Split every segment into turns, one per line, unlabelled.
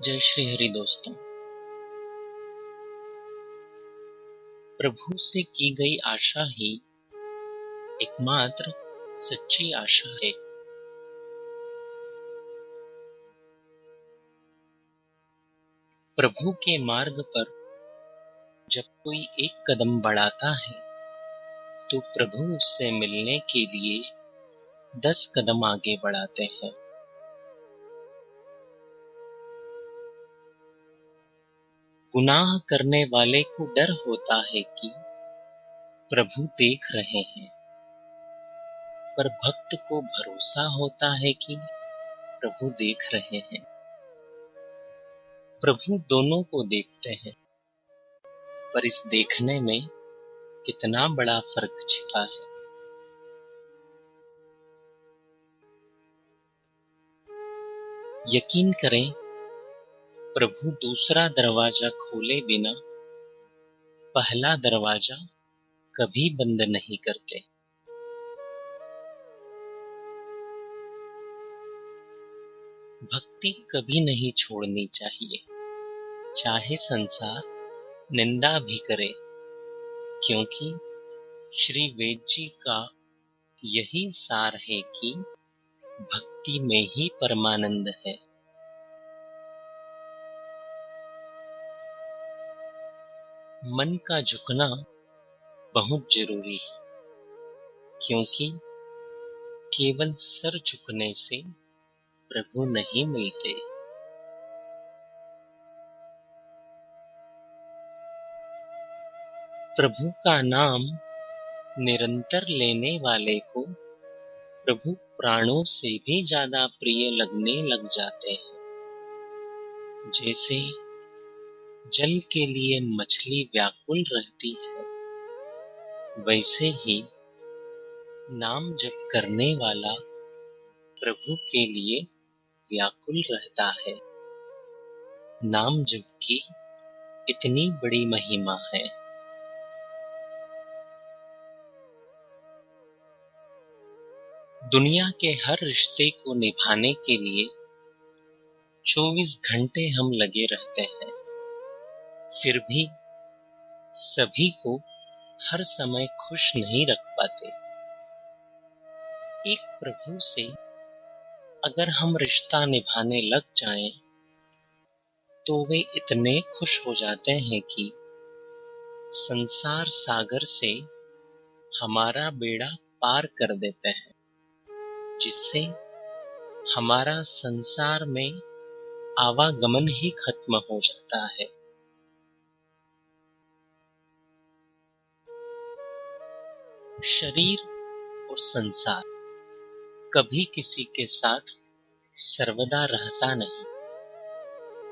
जय श्री हरि दोस्तों। प्रभु से की गई आशा ही एकमात्र सच्ची आशा है। प्रभु के मार्ग पर जब कोई एक कदम बढ़ाता है तो प्रभु उससे मिलने के लिए 10 कदम आगे बढ़ाते हैं। गुनाह करने वाले को डर होता है कि प्रभु देख रहे हैं, पर भक्त को भरोसा होता है कि प्रभु देख रहे हैं। प्रभु दोनों को देखते हैं, पर इस देखने में कितना बड़ा फर्क छिपा है। यकीन करें, प्रभु दूसरा दरवाजा खोले बिना पहला दरवाजा कभी बंद नहीं करते। भक्ति कभी नहीं छोड़नी चाहिए, चाहे संसार निंदा भी करे, क्योंकि श्री वेद जी का यही सार है कि भक्ति में ही परमानंद है। मन का झुकना बहुत जरूरी है, क्योंकि केवल सर झुकने से प्रभु नहीं मिलते। प्रभु का नाम निरंतर लेने वाले को प्रभु प्राणों से भी ज्यादा प्रिय लगने लग जाते हैं। जैसे जल के लिए मछली व्याकुल रहती है, वैसे ही नाम जप करने वाला प्रभु के लिए व्याकुल रहता है। नाम जप की इतनी बड़ी महिमा है। दुनिया के हर रिश्ते को निभाने के लिए 24 घंटे हम लगे रहते हैं, फिर भी सभी को हर समय खुश नहीं रख पाते। एक प्रभु से अगर हम रिश्ता निभाने लग जाएं, तो वे इतने खुश हो जाते हैं कि संसार सागर से हमारा बेड़ा पार कर देते हैं, जिससे हमारा संसार में आवागमन ही खत्म हो जाता है। शरीर और संसार कभी किसी के साथ सर्वदा रहता नहीं,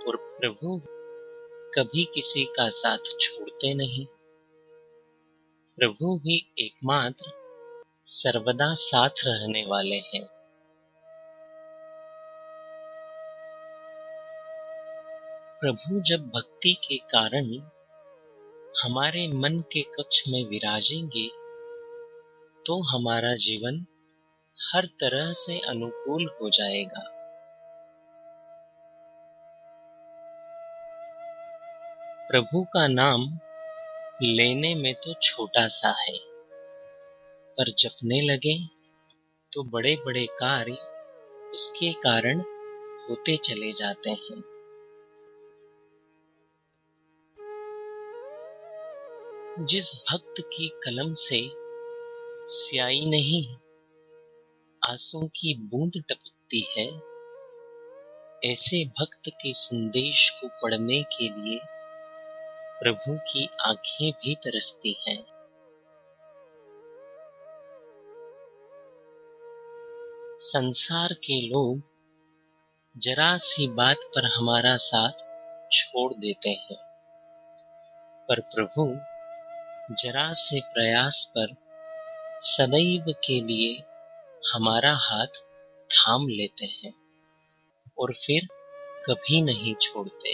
और प्रभु कभी किसी का साथ छोड़ते नहीं। प्रभु भी एकमात्र सर्वदा साथ रहने वाले हैं। प्रभु जब भक्ति के कारण हमारे मन के कक्ष में विराजेंगे, तो हमारा जीवन हर तरह से अनुकूल हो जाएगा। प्रभु का नाम लेने में तो छोटा सा है, पर जपने लगे तो बड़े बड़े कार्य उसके कारण होते चले जाते हैं। जिस भक्त की कलम से स्याही नहीं, आंसू की बूंद टपकती है, ऐसे भक्त के संदेश को पढ़ने के लिए प्रभु की आंखें भी तरसती हैं। संसार के लोग जरा सी बात पर हमारा साथ छोड़ देते हैं, पर प्रभु जरा से प्रयास पर सदैव के लिए हमारा हाथ थाम लेते हैं और फिर कभी नहीं छोड़ते।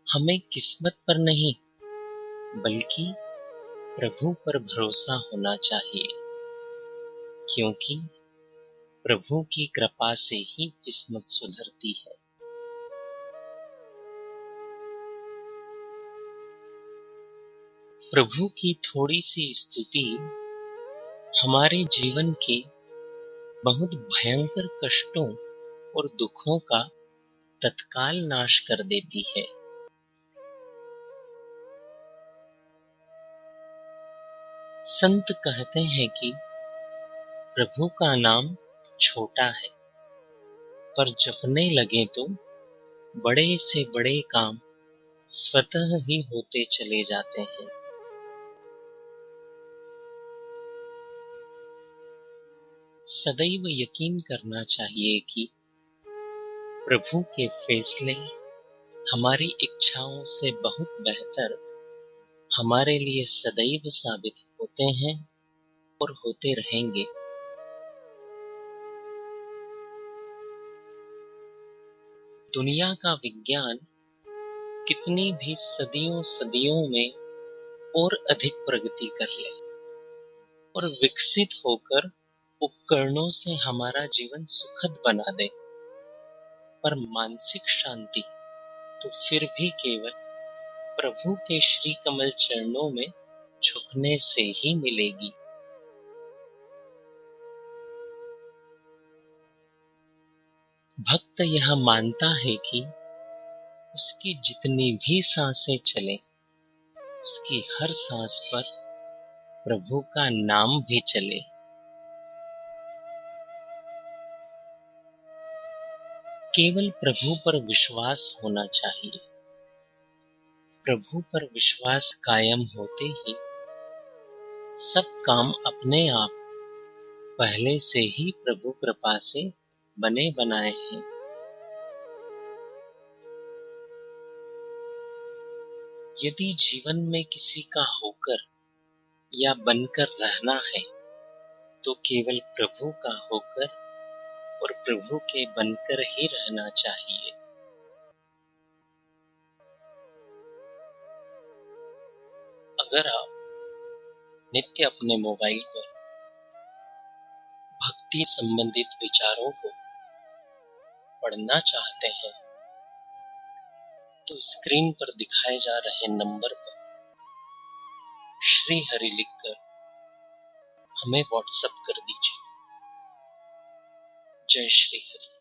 हमें किस्मत पर नहीं, बल्कि प्रभु पर भरोसा होना चाहिए, क्योंकि प्रभु की कृपा से ही किस्मत सुधरती है। प्रभु की थोड़ी सी स्तुति हमारे जीवन के बहुत भयंकर कष्टों और दुखों का तत्काल नाश कर देती है। संत कहते हैं कि प्रभु का नाम छोटा है, पर जपने लगे तो बड़े से बड़े काम स्वतः ही होते चले जाते हैं। सदैव यकीन करना चाहिए कि प्रभु के फैसले हमारी इच्छाओं से बहुत बेहतर हमारे लिए सदैव साबित होते हैं और होते रहेंगे। दुनिया का विज्ञान कितनी भी सदियों सदियों में और अधिक प्रगति कर ले और विकसित होकर उपकरणों से हमारा जीवन सुखद बना दे, पर मानसिक शांति तो फिर भी केवल प्रभु के श्री कमल चरणों में झुकने से ही मिलेगी। भक्त यह मानता है कि उसकी जितनी भी सांसें चले, उसकी हर सांस पर प्रभु का नाम भी चले। केवल प्रभु पर विश्वास होना चाहिए। प्रभु पर विश्वास कायम होते ही सब काम अपने आप पहले से ही प्रभु कृपा से बने बनाए हैं। यदि जीवन में किसी का होकर या बनकर रहना है तो केवल प्रभु का होकर और प्रभु के बनकर ही रहना चाहिए। अगर आप नित्य अपने मोबाइल पर भक्ति संबंधित विचारों को पढ़ना चाहते हैं तो स्क्रीन पर दिखाए जा रहे नंबर पर श्री हरि लिखकर हमें व्हाट्सएप कर दीजिए। जय श्री हरि।